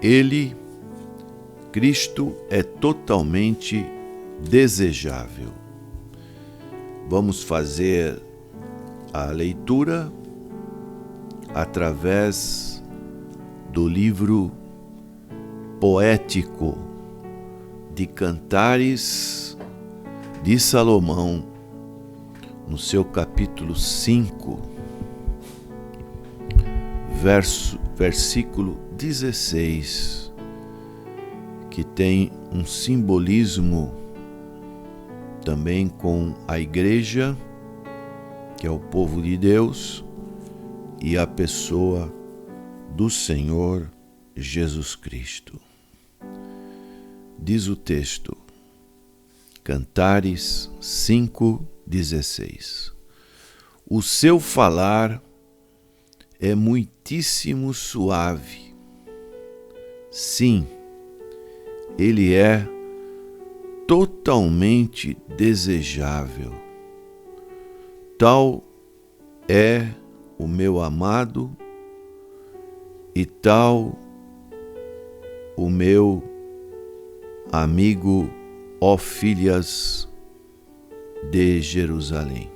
Ele, Cristo, é totalmente desejável. Vamos fazer a leitura através do livro poético de Cantares de Salomão, no seu capítulo 5, versículo 16, que tem um simbolismo também com a igreja, que é o povo de Deus, e a pessoa do Senhor Jesus Cristo. Diz o texto, Cantares 5:16. O seu falar é muitíssimo suave. Sim, ele é totalmente desejável. Tal é o meu amado e tal o meu amigo, ó filhas de Jerusalém.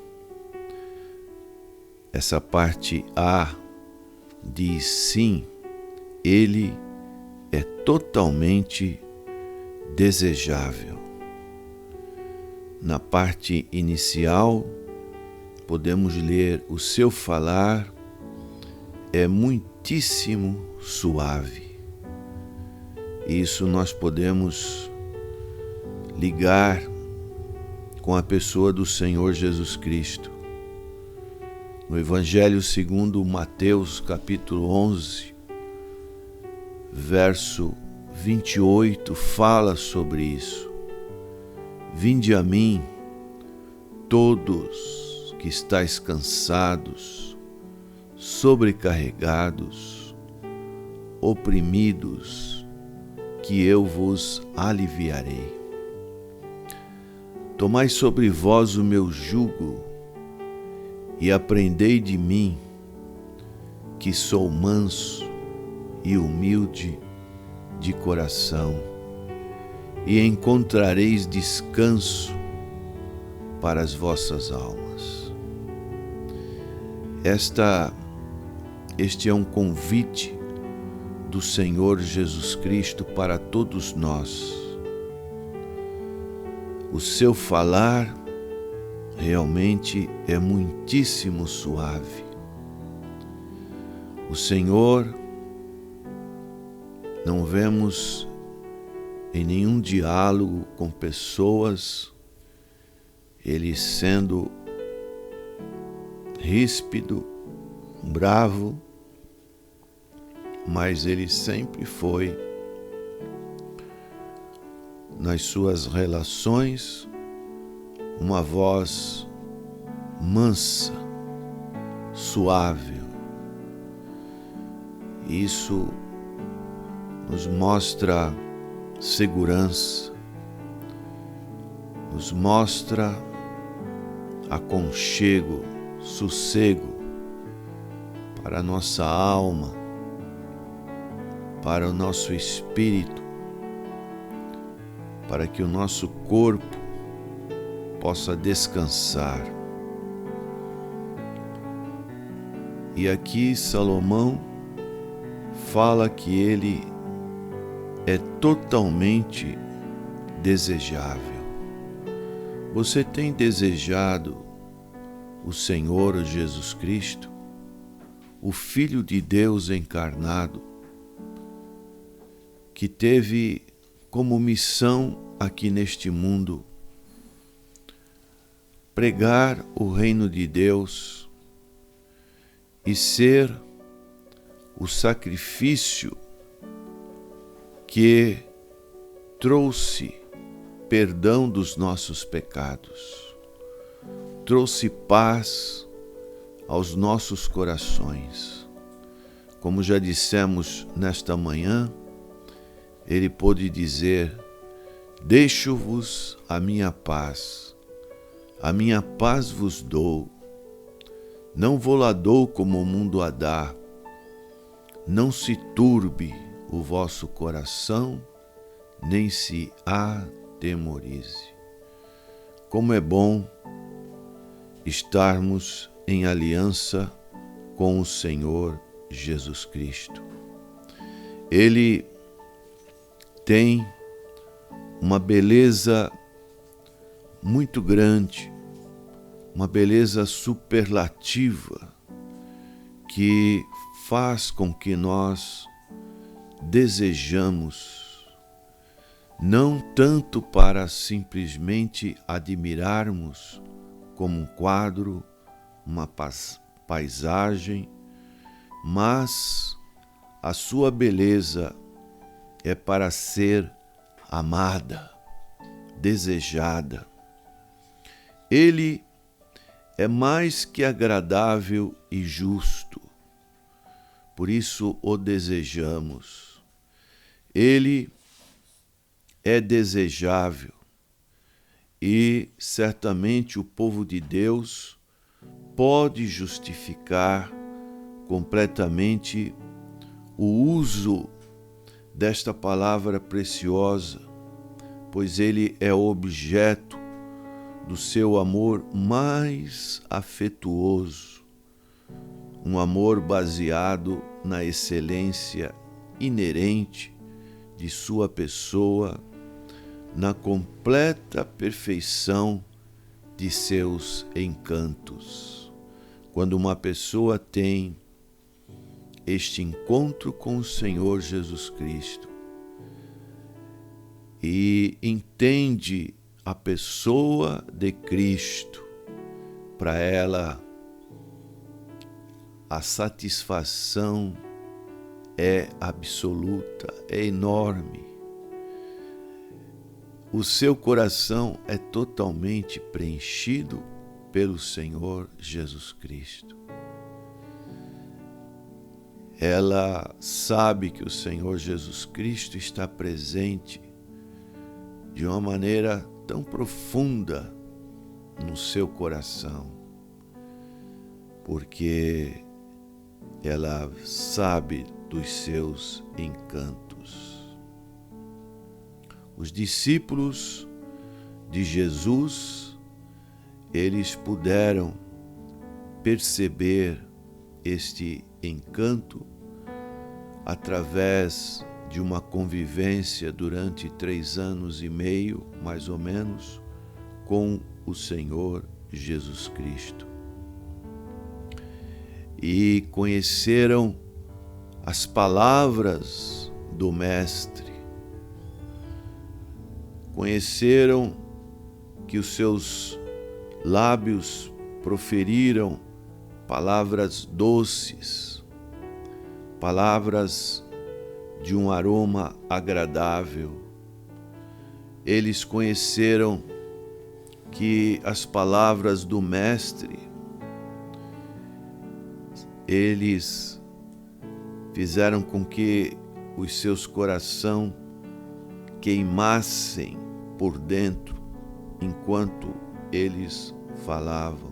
Essa parte A diz sim, ele é totalmente desejável. Na parte inicial, podemos ler: o seu falar é muitíssimo suave. Isso nós podemos ligar com a pessoa do Senhor Jesus Cristo. No Evangelho segundo Mateus, capítulo 11, verso 28, fala sobre isso. Vinde a mim, todos que estáis cansados, sobrecarregados, oprimidos, que eu vos aliviarei. Tomai sobre vós o meu jugo e aprendei de mim, que sou manso e humilde de coração, e encontrareis descanso para as vossas almas. Este é um convite do Senhor Jesus Cristo para todos nós. O seu falar realmente é muitíssimo suave. O Senhor, não vemos em nenhum diálogo com pessoas ele sendo ríspido, bravo, mas ele sempre foi, nas suas relações, uma voz mansa, suave. Isso nos mostra segurança, nos mostra aconchego, sossego para a nossa alma, para o nosso espírito, para que o nosso corpo possa descansar. E aqui Salomão fala que ele é totalmente desejável. Você tem desejado o Senhor Jesus Cristo, o Filho de Deus encarnado, que teve como missão aqui neste mundo pregar o reino de Deus e ser o sacrifício que trouxe perdão dos nossos pecados, trouxe paz aos nossos corações. Como já dissemos nesta manhã, ele pôde dizer: deixo-vos a minha paz vos dou, não vou lá dou como o mundo a dá, não se turbe o vosso coração, nem se atemorize. Como é bom estarmos em aliança com o Senhor Jesus Cristo. Ele tem uma beleza muito grande, uma beleza superlativa que faz com que nós desejamos, não tanto para simplesmente admirarmos como um quadro, uma paisagem, mas a sua beleza é para ser amada, desejada. Ele é mais que agradável e justo, por isso o desejamos. Ele é desejável e certamente o povo de Deus pode justificar completamente o uso desta palavra preciosa, pois ele é objeto do seu amor mais afetuoso, um amor baseado na excelência inerente de sua pessoa, na completa perfeição de seus encantos. Quando uma pessoa tem este encontro com o Senhor Jesus Cristo e entende a pessoa de Cristo, para ela a satisfação é absoluta, é enorme. O seu coração é totalmente preenchido pelo Senhor Jesus Cristo. Ela sabe que o Senhor Jesus Cristo está presente de uma maneira tão profunda no seu coração, porque ela sabe dos seus encantos. Os discípulos de Jesus, eles puderam perceber este encanto através de uma convivência durante 3 anos e meio, mais ou menos, com o Senhor Jesus Cristo. E conheceram as palavras do Mestre, conheceram que os seus lábios proferiram palavras doces, palavras de um aroma agradável. Eles conheceram que as palavras do Mestre, eles fizeram com que os seus corações queimassem por dentro enquanto eles falavam.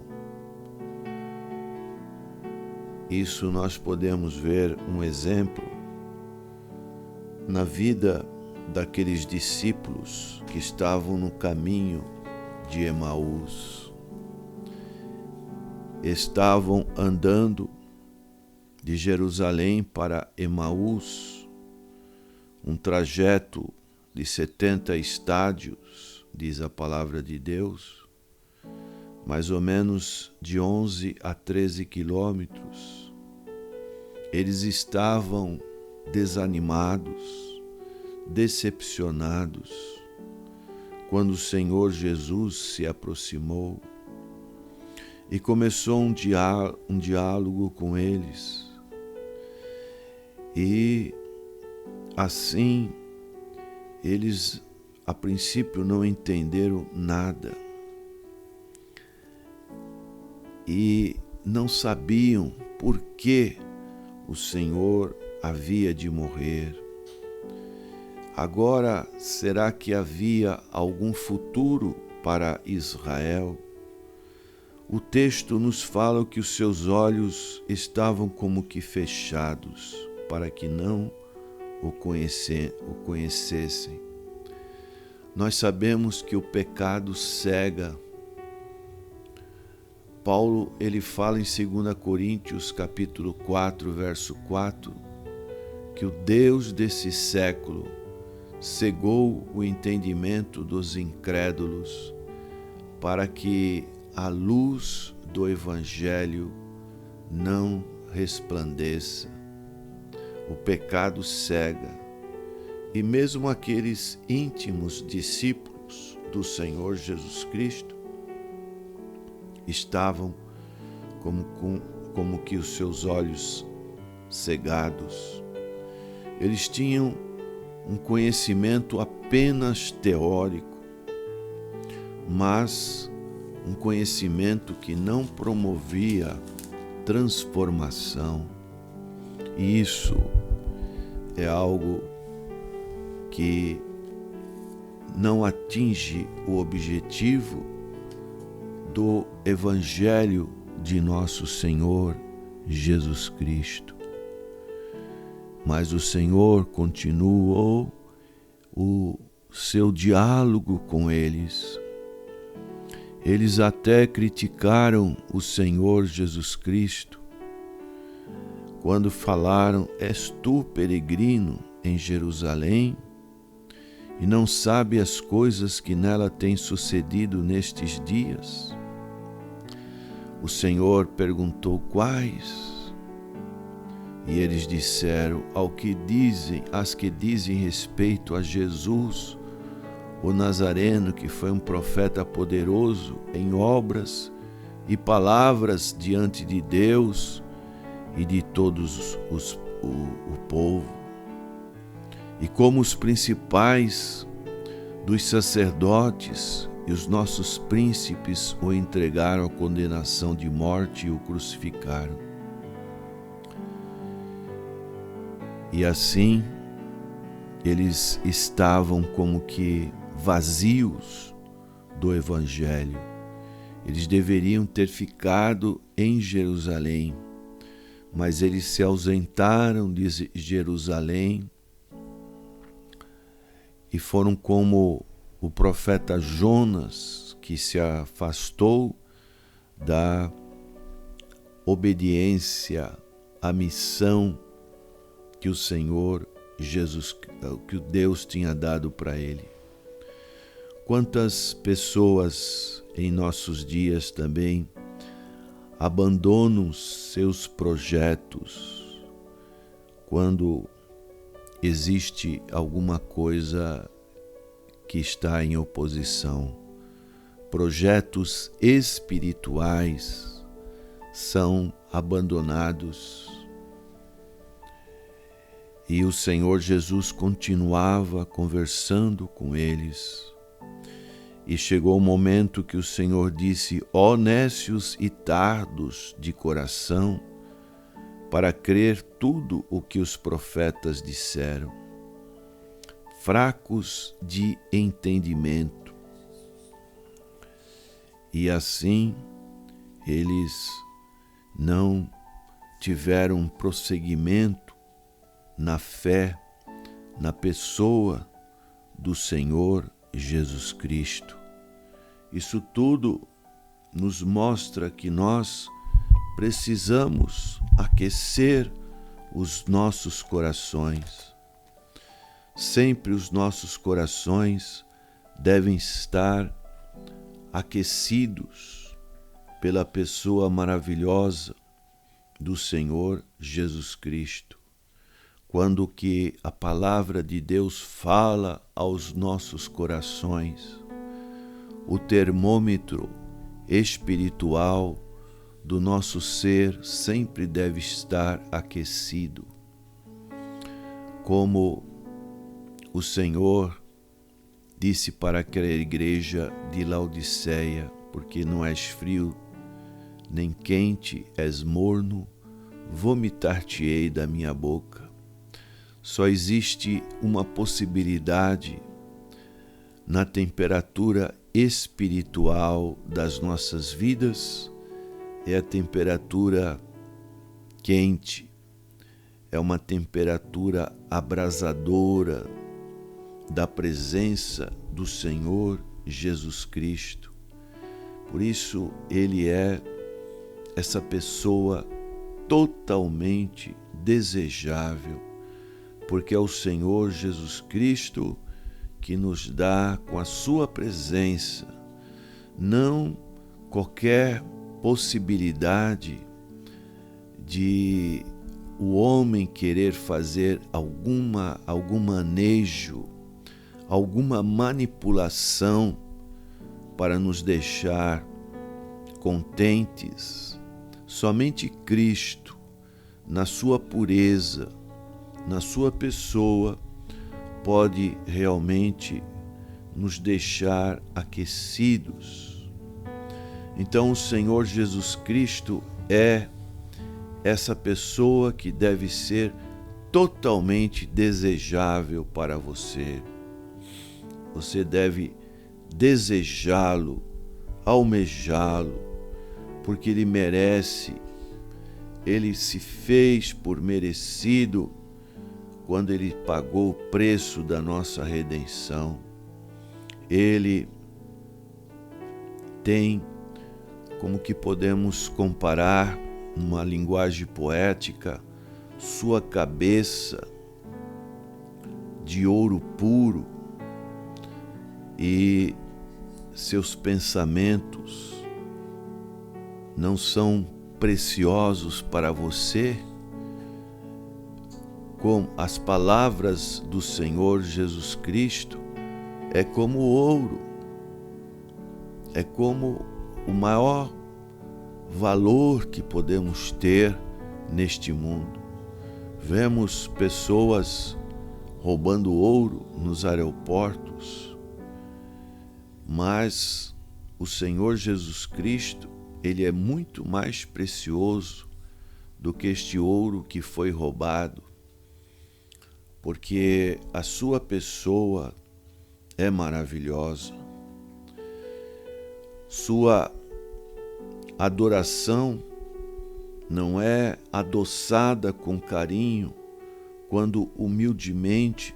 Isso nós podemos ver um exemplo na vida daqueles discípulos que estavam no caminho de Emaús. Estavam andando de Jerusalém para Emaús, um trajeto de 70 estádios, diz a palavra de Deus, mais ou menos de 11 a 13 quilômetros. Eles estavam desanimados, decepcionados, quando o Senhor Jesus se aproximou e começou um diálogo com eles. E assim, eles a princípio não entenderam nada e não sabiam por que o Senhor havia de morrer. Agora, será que havia algum futuro para Israel? O texto nos fala que os seus olhos estavam como que fechados, para que não o conhecessem. Nós sabemos que o pecado cega. Paulo, ele fala em 2 Coríntios, capítulo 4, verso 4, que o Deus desse século cegou o entendimento dos incrédulos para que a luz do Evangelho não resplandeça. O pecado cega. E mesmo aqueles íntimos discípulos do Senhor Jesus Cristo estavam como que os seus olhos cegados. Eles tinham um conhecimento apenas teórico, mas um conhecimento que não promovia transformação. E isso é algo que não atinge o objetivo do Evangelho de nosso Senhor Jesus Cristo. Mas o Senhor continuou o seu diálogo com eles. Eles até criticaram o Senhor Jesus Cristo quando falaram: és tu peregrino em Jerusalém e não sabe as coisas que nela têm sucedido nestes dias? O Senhor perguntou: quais? E eles disseram: as que dizem respeito a Jesus, o Nazareno, que foi um profeta poderoso em obras e palavras diante de Deus e de todos o povo. E como os principais dos sacerdotes e os nossos príncipes o entregaram à condenação de morte e o crucificaram. E assim, eles estavam como que vazios do Evangelho. Eles deveriam ter ficado em Jerusalém, mas eles se ausentaram de Jerusalém e foram como o profeta Jonas, que se afastou da obediência à missão que o Senhor Jesus, que o Deus tinha dado para ele. Quantas pessoas em nossos dias também abandonam seus projetos quando existe alguma coisa que está em oposição. Projetos espirituais são abandonados. E o Senhor Jesus continuava conversando com eles. E chegou o momento que o Senhor disse: ó nécios e tardos de coração, para crer tudo o que os profetas disseram, fracos de entendimento. E assim eles não tiveram prosseguimento na fé, na pessoa do Senhor Jesus Cristo. Isso tudo nos mostra que nós precisamos aquecer os nossos corações. Sempre os nossos corações devem estar aquecidos pela pessoa maravilhosa do Senhor Jesus Cristo. Quando que a palavra de Deus fala aos nossos corações, o termômetro espiritual do nosso ser sempre deve estar aquecido. Como o Senhor disse para aquela igreja de Laodiceia: porque não és frio nem quente, és morno, vomitar-te-ei da minha boca. Só existe uma possibilidade na temperatura espiritual das nossas vidas, é a temperatura quente, é uma temperatura abrasadora da presença do Senhor Jesus Cristo. Por isso, Ele é essa pessoa totalmente desejável, porque é o Senhor Jesus Cristo que nos dá com a sua presença, não qualquer possibilidade de o homem querer fazer algum manejo, alguma manipulação para nos deixar contentes. Somente Cristo, na sua pureza, na sua pessoa, pode realmente nos deixar aquecidos. Então, o Senhor Jesus Cristo é essa pessoa que deve ser totalmente desejável para você. Você deve desejá-lo, almejá-lo, porque Ele merece. Ele se fez por merecido quando Ele pagou o preço da nossa redenção. Ele tem, como que podemos comparar, numa linguagem poética, sua cabeça de ouro puro e seus pensamentos não são preciosos para você, com as palavras do Senhor Jesus Cristo, é como ouro, é como o maior valor que podemos ter neste mundo. Vemos pessoas roubando ouro nos aeroportos, mas o Senhor Jesus Cristo, Ele é muito mais precioso do que este ouro que foi roubado, porque a sua pessoa é maravilhosa. Sua adoração não é adoçada com carinho quando humildemente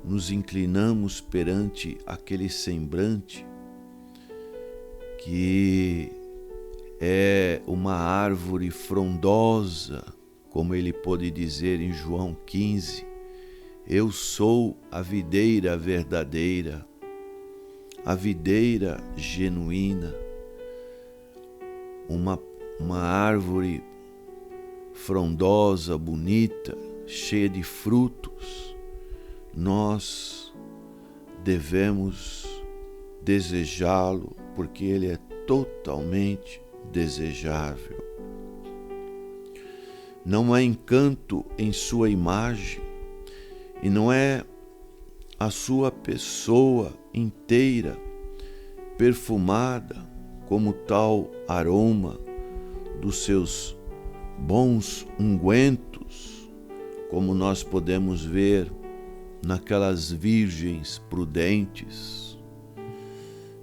nos inclinamos perante aquele semblante que é uma árvore frondosa, como ele pôde dizer em João 15, eu sou a videira verdadeira, a videira genuína, uma árvore frondosa, bonita, cheia de frutos. Nós devemos desejá-lo, porque ele é totalmente desejável. Não há encanto em sua imagem, e não é a sua pessoa inteira perfumada como tal aroma dos seus bons ungüentos, como nós podemos ver naquelas virgens prudentes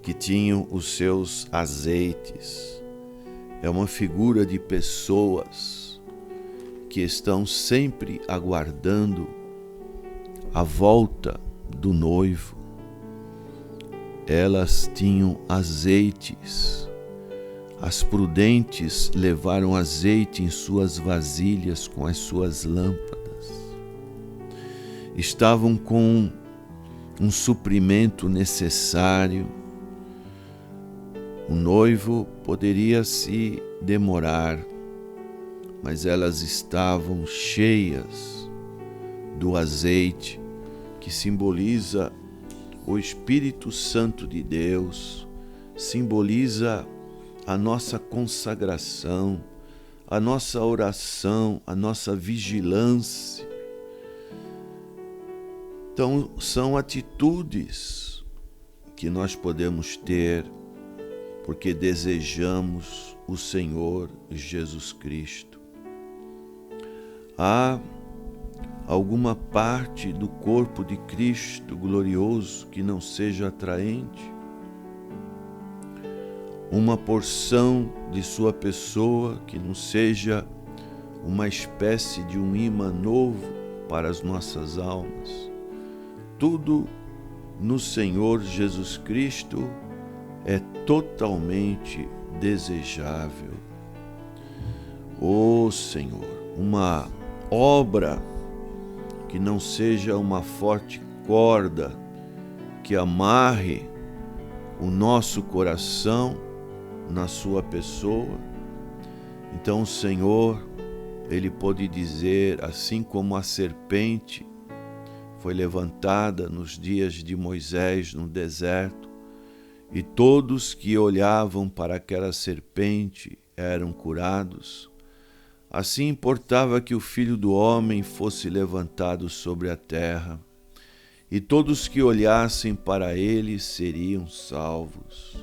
que tinham os seus azeites. É uma figura de pessoas que estão sempre aguardando a volta do noivo. Elas tinham azeites. As prudentes levaram azeite em suas vasilhas com as suas lâmpadas. Estavam com um suprimento necessário. O noivo poderia se demorar, mas elas estavam cheias do azeite, que simboliza o Espírito Santo de Deus, simboliza a nossa consagração, a nossa oração, a nossa vigilância. Então, são atitudes que nós podemos ter porque desejamos o Senhor Jesus Cristo. Há alguma parte do corpo de Cristo glorioso que não seja atraente? Uma porção de sua pessoa que não seja uma espécie de um imã novo para as nossas almas. Tudo no Senhor Jesus Cristo é totalmente desejável. Ó Senhor, uma obra que não seja uma forte corda que amarre o nosso coração na sua pessoa. Então o Senhor, Ele pode dizer, assim como a serpente foi levantada nos dias de Moisés no deserto, e todos que olhavam para aquela serpente eram curados, assim importava que o Filho do Homem fosse levantado sobre a terra, e todos que olhassem para ele seriam salvos.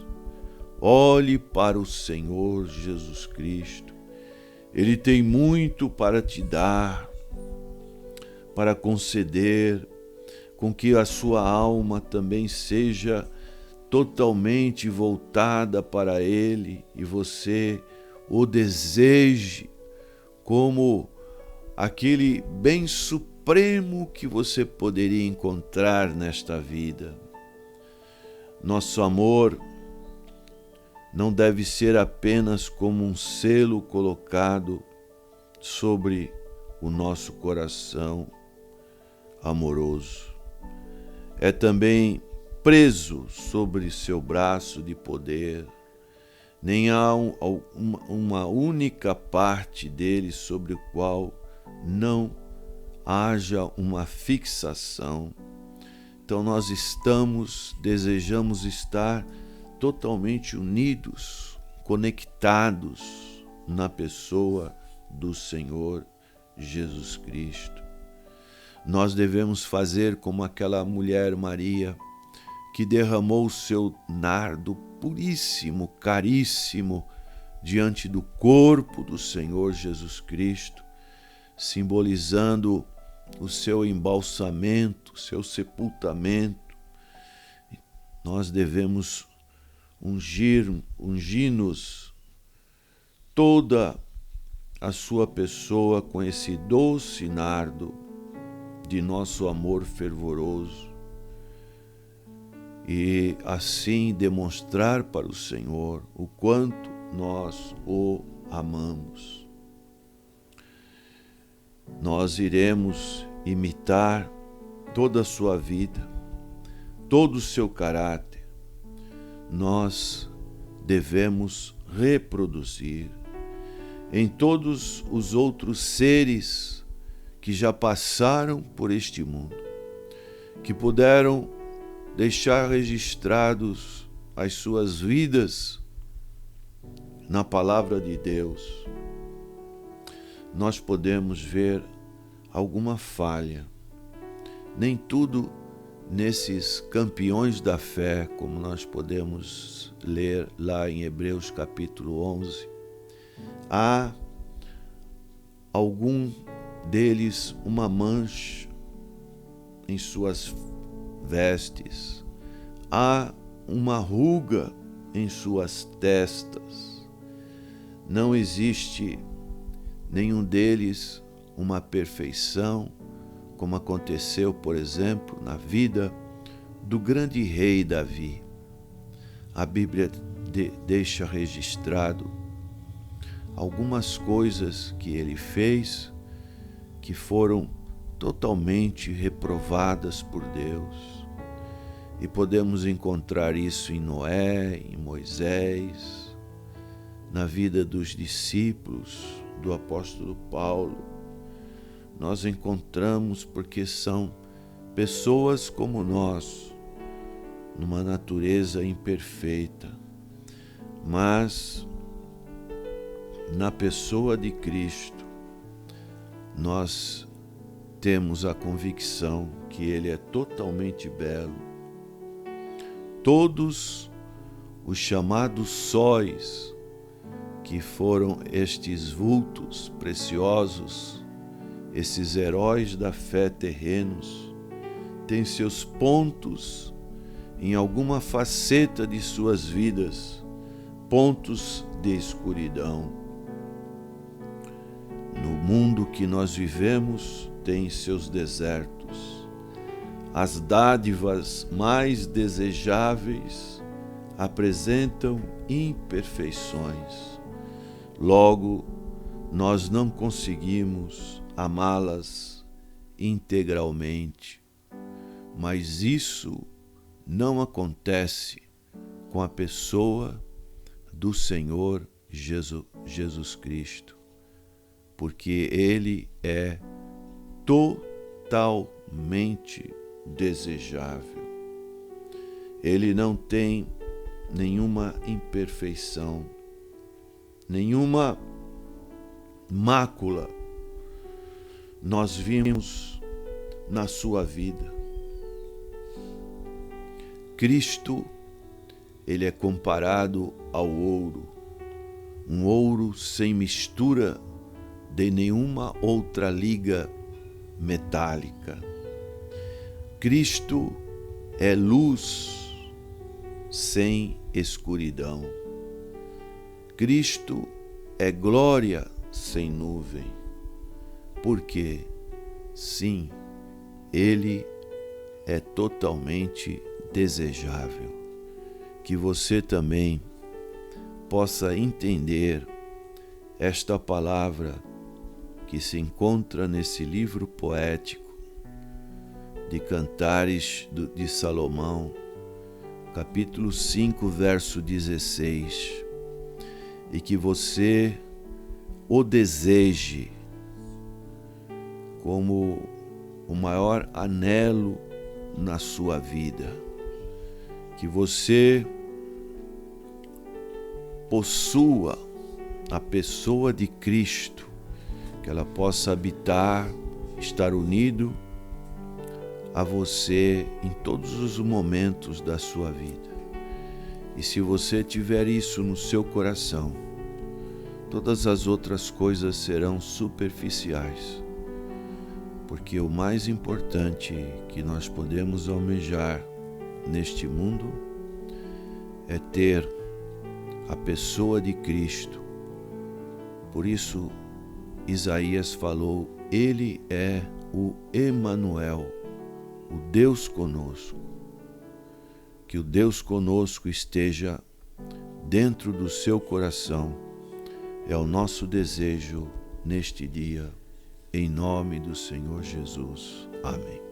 Olhe para o Senhor Jesus Cristo. Ele tem muito para te dar, para conceder, com que a sua alma também seja totalmente voltada para Ele e você o deseje como aquele bem supremo que você poderia encontrar nesta vida. Nosso amor não deve ser apenas como um selo colocado sobre o nosso coração amoroso. É também preso sobre seu braço de poder. Nem há uma única parte dele sobre o qual não haja uma fixação. Então nós desejamos estar totalmente unidos, conectados na pessoa do Senhor Jesus Cristo. Nós devemos fazer como aquela mulher Maria, que derramou o seu nardo puríssimo, caríssimo, diante do corpo do Senhor Jesus Cristo, simbolizando o seu embalsamento, o seu sepultamento. Nós devemos ungir-nos toda a sua pessoa com esse doce nardo de nosso amor fervoroso, e assim demonstrar para o Senhor o quanto nós o amamos. Nós iremos imitar toda a sua vida, todo o seu caráter. Nós devemos reproduzir em todos os outros seres que já passaram por este mundo, que puderam deixar registrados as suas vidas na palavra de Deus. Nós podemos ver alguma falha. Nem tudo nesses campeões da fé, como nós podemos ler lá em Hebreus capítulo 11, há algum deles uma mancha em suas vestes, há uma ruga em suas testas. Não existe nenhum deles uma perfeição, como aconteceu, por exemplo, na vida do grande rei Davi. A Bíblia deixa registrado algumas coisas que ele fez que foram totalmente reprovadas por Deus. E podemos encontrar isso em Noé, em Moisés, na vida dos discípulos do apóstolo Paulo. Nós encontramos porque são pessoas como nós, numa natureza imperfeita, mas na pessoa de Cristo nós temos a convicção que Ele é totalmente belo. Todos os chamados sóis, que foram estes vultos preciosos, esses heróis da fé terrenos, têm seus pontos em alguma faceta de suas vidas, pontos de escuridão. No mundo que nós vivemos tem seus desertos. As dádivas mais desejáveis apresentam imperfeições. Logo, nós não conseguimos amá-las integralmente. Mas isso não acontece com a pessoa do Senhor Jesus Cristo, porque Ele é totalmente desejável. Ele não tem nenhuma imperfeição, nenhuma mácula nós vimos na sua vida. Cristo, ele é comparado ao ouro, um ouro sem mistura de nenhuma outra liga metálica. Cristo é luz sem escuridão. Cristo é glória sem nuvem. Porque, sim, Ele é totalmente desejável. Que você também possa entender esta palavra que se encontra nesse livro poético de Cantares de Salomão, capítulo 5, verso 16, e que você o deseje como o maior anelo na sua vida, que você possua a pessoa de Cristo, que ela possa habitar, estar unido a você em todos os momentos da sua vida. E se você tiver isso no seu coração, todas as outras coisas serão superficiais, porque o mais importante que nós podemos almejar neste mundo é ter a pessoa de Cristo. Por isso, Isaías falou: Ele é o Emanuel, o Deus conosco. Que o Deus conosco esteja dentro do seu coração. É o nosso desejo neste dia, em nome do Senhor Jesus. Amém.